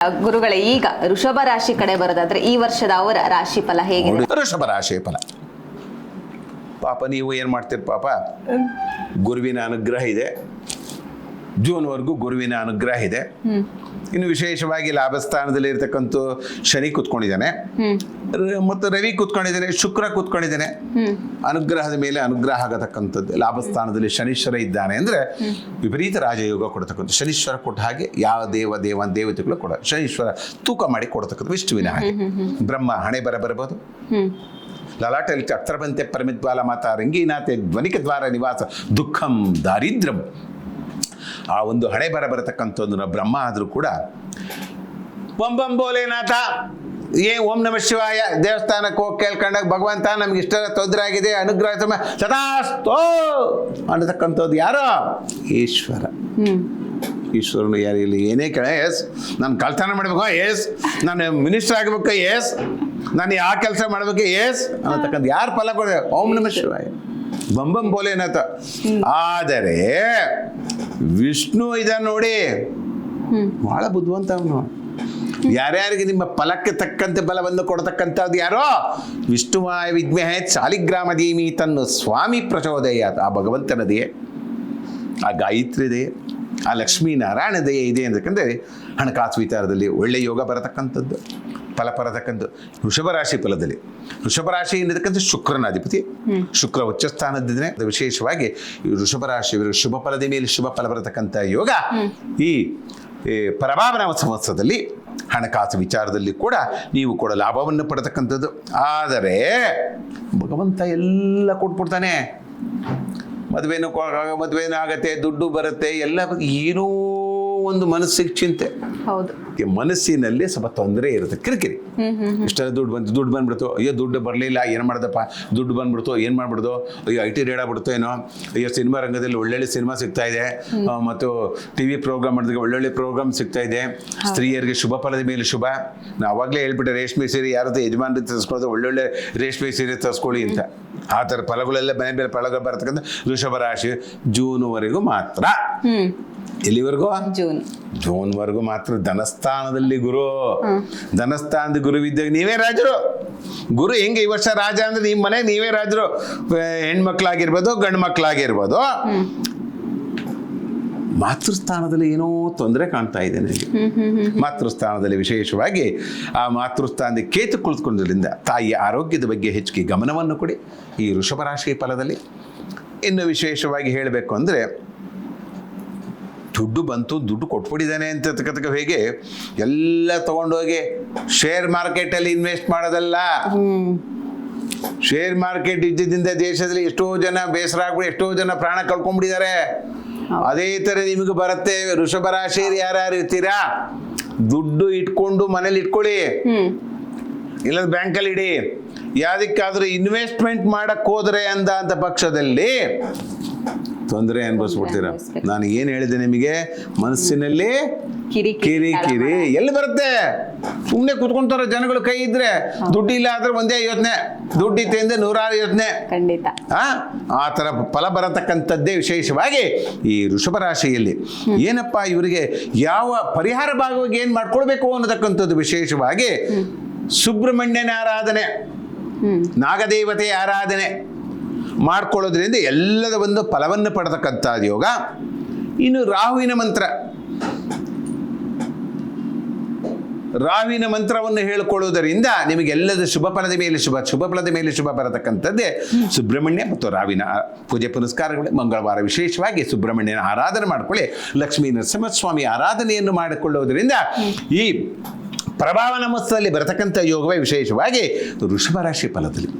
ಗುರುಗಳೇ, ಈಗ ವೃಷಭ ರಾಶಿ ಕಡೆ ಬರೋದಾದ್ರೆ ಈ ವರ್ಷದ ಅವರ ರಾಶಿ ಫಲ ಹೇಗಿದೆ? ವೃಷಭ ರಾಶಿ ಫಲ ಪಾಪ ನೀವು ಏನು ಮಾಡ್ತೀರಿ ಪಾಪ, ಗುರುವಿನ ಅನುಗ್ರಹ ಇದೆ, ಜೂನ್ವರೆಗೂ ಗುರುವಿನ ಅನುಗ್ರಹ ಇದೆ. ಇನ್ನು ವಿಶೇಷವಾಗಿ ಲಾಭಸ್ಥಾನದಲ್ಲಿ ಇರ್ತಕ್ಕಂಥ ಶನಿ ಕೂತ್ಕೊಂಡಿದ್ದಾನೆ, ಮತ್ತು ರವಿ ಕೂತ್ಕೊಂಡಿದ್ದಾನೆ, ಶುಕ್ರ ಕೂತ್ಕೊಂಡಿದ್ದಾನೆ. ಅನುಗ್ರಹದ ಮೇಲೆ ಅನುಗ್ರಹ ಆಗತಕ್ಕಂಥದ್ದು. ಲಾಭಸ್ಥಾನದಲ್ಲಿ ಶನೀಶ್ವರ ಇದ್ದಾನೆ ಅಂದರೆ ವಿಪರೀತ ರಾಜಯೋಗ ಕೊಡ್ತಕ್ಕಂಥ. ಶನೀಶ್ವರ ಕೊಟ್ಟ ಹಾಗೆ ಯಾವ ದೇವತೆಗಳು ಕೊಡ, ಶನೀಶ್ವರ ತೂಕ ಮಾಡಿ ಕೊಡ್ತಕ್ಕಂಥ. ವಿಷ್ಣುವಿನ ಹಾಗೆ ಬ್ರಹ್ಮ ಹಣೆ ಬರಬಹುದು. ಲಲಾಟಲ್ಲಿ ಅಕ್ಷರಪಂತೆ ಪರಮಿದ್ವಾಲ ಮಾತಾ ರಂಗೀನಾಥೆ ಧ್ವನಿಕ ದ್ವಾರ ನಿವಾಸ ದುಃಖಂ ದಾರಿದ್ರ್ಯಂ. ಆ ಒಂದು ಹಣೆ ಬರತಕ್ಕಂಥದ್ದು ಬ್ರಹ್ಮ ಆದರೂ ಕೂಡ ಬಂ ಬಂ ಬೋಲೆನಾಥ ಓಂ ನಮಃ ಶಿವಾಯ ದೇವಸ್ಥಾನಕ್ಕೆ ಹೋಗಿ ಕೇಳ್ಕೊಂಡಾಗ ಭಗವಂತ ನಮ್ಗೆ ಇಷ್ಟೆಲ್ಲ ತೊಂದರೆ ಆಗಿದೆ, ಅನುಗ್ರಹ ಸದಾಸ್ತೋ ಅನ್ನತಕ್ಕಂಥದ್ದು ಯಾರೋ ಈಶ್ವರ. ಈಶ್ವರನು ಯಾರು ಇಲ್ಲಿ ಏನೇ ಕೇಳ, ಎಸ್ ನಾನು ಕಳ್ತನ ಮಾಡ್ಬೇಕು, ಎಸ್ ನಾನು ಮಿನಿಸ್ಟರ್ ಆಗಬೇಕು, ಎಸ್ ನಾನು ಯಾವ ಕೆಲಸ ಮಾಡ್ಬೇಕು, ಎಸ್ ಅನ್ನತಕ್ಕಂಥ ಯಾರು ಫಲ ಕೊಡ? ಓಂ ನಮಃ ಶಿವಾಯ ಬಂಬಂ ಬೋಲೆನಾಥ. ಆದರೆ ವಿಷ್ಣು ಇದ ನೋಡಿ ಬಹಳ ಬುದ್ಧಿವಂತ ಅವನು. ಯಾರ್ಯಾರಿಗೆ ನಿಮ್ಮ ಫಲಕ್ಕೆ ತಕ್ಕಂತೆ ಬಲವನ್ನು ಕೊಡತಕ್ಕಂಥದ್ದು ಯಾರೋ ವಿಷ್ಣುವಾಯ ವಿದ್ಮಹೇ ಶಾಲಿಗ್ರಾಮ ಧೀಮಿ ತನ್ನ ಸ್ವಾಮಿ ಪ್ರಚೋದಯ. ಆ ಭಗವಂತನ ದಯೆ, ಆ ಗಾಯತ್ರಿ ದಯೆ, ಆ ಲಕ್ಷ್ಮೀನಾರಾಯಣ ದಯೆ ಇದೆ ಅಂತಕ್ಕಂದರೆ ಹಣಕಾಸು ವಿಚಾರದಲ್ಲಿ ಒಳ್ಳೆ ಯೋಗ ಬರತಕ್ಕಂಥದ್ದು, ಫಲ ಬರತಕ್ಕಂಥ. ವೃಷಭ ರಾಶಿ ಫಲದಲ್ಲಿ ವೃಷಭ ರಾಶಿ ಎಂದಕ್ಕಂಥ ಶುಕ್ರನ ಅಧಿಪತಿ, ಶುಕ್ರ ಉಚ್ಚ ಸ್ಥಾನದಿದ್ದಾನೆ. ವಿಶೇಷವಾಗಿ ಈ ವೃಷಭ ರಾಶಿ ಶುಭ ಫಲದ ಮೇಲೆ ಶುಭ ಫಲ ಬರತಕ್ಕಂಥ ಯೋಗ ಈ ಪರಭಾವನ ಸಂವತ್ಸರದಲ್ಲಿ ಹಣಕಾಸು ವಿಚಾರದಲ್ಲಿ ಕೂಡ ನೀವು ಕೂಡ ಲಾಭವನ್ನು ಪಡತಕ್ಕಂಥದ್ದು. ಆದರೆ ಭಗವಂತ ಎಲ್ಲ ಕೊಟ್ಬಿಡ್ತಾನೆ. ಮದುವೆನೂ ಆಗತ್ತೆ, ದುಡ್ಡು ಬರುತ್ತೆ, ಎಲ್ಲ ಏನೋ ಒಂದು ಮನಸ್ಸಿಗೆ ಚಿಂತೆ. ಹೌದು, ಮನಸ್ಸಿನಲ್ಲಿ ಸ್ವಲ್ಪ ತೊಂದರೆ ಇರುತ್ತೆ, ಕಿರಿಕಿರಿ. ಇಷ್ಟೆಲ್ಲ ದುಡ್ಡು ಬಂದ್ಬಿಡ್ತು, ಅಯ್ಯೋ ದುಡ್ಡು ಬರಲಿಲ್ಲ, ಏನು ಮಾಡ್ದಪ್ಪ, ದುಡ್ಡು ಬಂದ್ಬಿಡ್ತು, ಏನು ಮಾಡ್ಬಿಡ್ದು, ಅಯ್ಯೋ IT ರೇಡ್ ಆಗ್ಬಿಡ್ತು ಏನೋ, ಅಯ್ಯೋ ಸಿನಿಮಾ ರಂಗದಲ್ಲಿ ಒಳ್ಳೊಳ್ಳೆ ಸಿನಿಮಾ ಸಿಗ್ತಾ ಇದೆ, ಮತ್ತು TV ಪ್ರೋಗ್ರಾಮ್ ಮಾಡಿದಾಗ ಒಳ್ಳೊಳ್ಳೆ ಪ್ರೋಗ್ರಾಮ್ ಸಿಗ್ತಾ ಇದೆ. ಸ್ತ್ರೀಯರಿಗೆ ಶುಭ ಫಲದ ಮೇಲೆ ಶುಭ. ನಾವು ಅವಾಗಲೇ ಹೇಳ್ಬಿಟ್ಟೆ, ರೇಷ್ಮೆ ಸೀರೆ ಯಾರದ್ದು ಯಜಮಾನರಿಗೆ ತರಿಸ್ಕೊಳ್ಳೋದು, ಒಳ್ಳೊಳ್ಳೆ ರೇಷ್ಮೆ ಸೀರೆ ತರಿಸ್ಕೊಳ್ಳಿ ಅಂತ. ಆ ಥರ ಫಲಗಳೆಲ್ಲ ಮನೆ ಮೇಲೆ ಫಲಗಳು ಬರ್ತಕ್ಕಂಥ ವೃಷಭ ರಾಶಿ ಜೂನ್ವರೆಗೂ ಮಾತ್ರ. ಎಲ್ಲಿವರೆಗೂ? ಜೂನ್ವರೆಗೂ ಮಾತ್ರ. ಧನಸ್ಥಾನದಲ್ಲಿ ಗುರು, ಧನಸ್ಥಾನದ ಗುರುವಿದ್ದಾಗ ನೀವೇ ರಾಜರು. ಗುರು ಹೆಂಗೆ ಈ ವರ್ಷ ರಾಜ ಅಂದ್ರೆ ನಿಮ್ಮ ಮನೆಗೆ ನೀವೇ ರಾಜರು. ಹೆಣ್ಮಕ್ಳಾಗಿರ್ಬೋದು, ಗಂಡು ಮಕ್ಕಳಾಗಿರ್ಬೋದು. ಮಾತೃಸ್ಥಾನದಲ್ಲಿ ಏನೋ ತೊಂದರೆ ಕಾಣ್ತಾ ಇದೆ ನನಗೆ. ಮಾತೃಸ್ಥಾನದಲ್ಲಿ ವಿಶೇಷವಾಗಿ ಆ ಮಾತೃಸ್ಥಾನದ ಕೇತು ಕುಳಿತುಕೊಂಡ್ರಿಂದ ತಾಯಿಯ ಆರೋಗ್ಯದ ಬಗ್ಗೆ ಹೆಚ್ಚಿಗೆ ಗಮನವನ್ನು ಕೊಡಿ ಈ ವೃಷಭ ರಾಶಿ ಫಲದಲ್ಲಿ. ಇನ್ನು ವಿಶೇಷವಾಗಿ ಹೇಳಬೇಕು ಅಂದರೆ, ದುಡ್ಡು ಬಂತು, ದುಡ್ಡು ಕೊಟ್ಬಿಟ್ಟಿದ್ದಾನೆ ಅಂತ ಹೇಗೆ ಎಲ್ಲ ತಗೊಂಡೋಗಿ ಶೇರ್ ಮಾರ್ಕೆಟಲ್ಲಿ ಇನ್ವೆಸ್ಟ್ ಮಾಡೋದಲ್ಲ. ಶೇರ್ ಮಾರ್ಕೆಟ್ ಇದ್ದಿದ್ದರಿಂದ ದೇಶದಲ್ಲಿ ಎಷ್ಟೋ ಜನ ಬೇಸರ ಆಗ್ಬಿಟ್ಟು ಎಷ್ಟೋ ಜನ ಪ್ರಾಣ ಕಳ್ಕೊಂಡ್ಬಿಟ್ಟಿದ್ದಾರೆ. ಅದೇ ಥರ ನಿಮಗೆ ಬರುತ್ತೆ. ವೃಷಭ ರಾಶಿಯಲ್ಲಿ ಯಾರ್ಯಾರು ಇರ್ತೀರಾ, ದುಡ್ಡು ಇಟ್ಕೊಂಡು ಮನೇಲಿ ಇಟ್ಕೊಳ್ಳಿ, ಇಲ್ಲ ಬ್ಯಾಂಕಲ್ಲಿ ಇಡಿ. ಯಾವುದಕ್ಕಾದ್ರೂ ಇನ್ವೆಸ್ಟ್ಮೆಂಟ್ ಮಾಡಕ್ ಹೋದ್ರೆ ಅಂತ ಪಕ್ಷದಲ್ಲಿ ತೊಂದರೆ ಅನುಭವಿಸ್ಬಿಡ್ತೀರ. ನಾನು ಏನು ಹೇಳಿದೆ ನಿಮಗೆ, ಮನಸ್ಸಿನಲ್ಲಿ ಕಿರಿ ಎಲ್ಲಿ ಬರುತ್ತೆ? ಸುಮ್ಮನೆ ಕುತ್ಕೊಂತಾರ ಜನಗಳು. ಕೈ ಇದ್ರೆ ದುಡ್ಡು ಇಲ್ಲ ಆದ್ರೆ ಒಂದೇ ಯೋಚನೆ, ದುಡ್ಡು ಇತ್ತೆ ನೂರಾರು ಯೋಚನೆ. ಖಂಡಿತ ಆ ಥರ ಫಲ ಬರತಕ್ಕಂಥದ್ದೇ ವಿಶೇಷವಾಗಿ ಈ ವೃಷಭ ರಾಶಿಯಲ್ಲಿ. ಏನಪ್ಪ ಇವರಿಗೆ ಯಾವ ಪರಿಹಾರ ಭಾಗವಾಗಿ ಏನು ಮಾಡ್ಕೊಳ್ಬೇಕು ಅನ್ನತಕ್ಕಂಥದ್ದು ವಿಶೇಷವಾಗಿ ಸುಬ್ರಹ್ಮಣ್ಯನ ಆರಾಧನೆ, ನಾಗದೇವತೆಯ ಆರಾಧನೆ ಮಾಡ್ಕೊಳ್ಳೋದ್ರಿಂದ ಎಲ್ಲದ ಒಂದು ಫಲವನ್ನು ಪಡೆತಕ್ಕಂಥದ್ದು ಯೋಗ. ಇನ್ನು ರಾಹುವಿನ ಮಂತ್ರವನ್ನು ಹೇಳಿಕೊಳ್ಳುವುದರಿಂದ ನಿಮಗೆಲ್ಲದ ಶುಭ ಫಲದ ಮೇಲೆ ಶುಭ ಬರತಕ್ಕಂಥದ್ದೇ ಸುಬ್ರಹ್ಮಣ್ಯ ಮತ್ತು ರಾವಿನ ಪೂಜೆ ಪುನಸ್ಕಾರಗಳು. ಮಂಗಳವಾರ ವಿಶೇಷವಾಗಿ ಸುಬ್ರಹ್ಮಣ್ಯನ ಆರಾಧನೆ ಮಾಡಿಕೊಳ್ಳಿ. ಲಕ್ಷ್ಮೀ ನರಸಿಂಹಸ್ವಾಮಿ ಆರಾಧನೆಯನ್ನು ಮಾಡಿಕೊಳ್ಳುವುದರಿಂದ ಈ ಪ್ರಭಾವ ನಮಸ್ಸಲ್ಲಿ ಬರತಕ್ಕಂಥ ಯೋಗವೇ ವಿಶೇಷವಾಗಿ ವೃಷಭ ರಾಶಿ ಫಲದಲ್ಲಿ.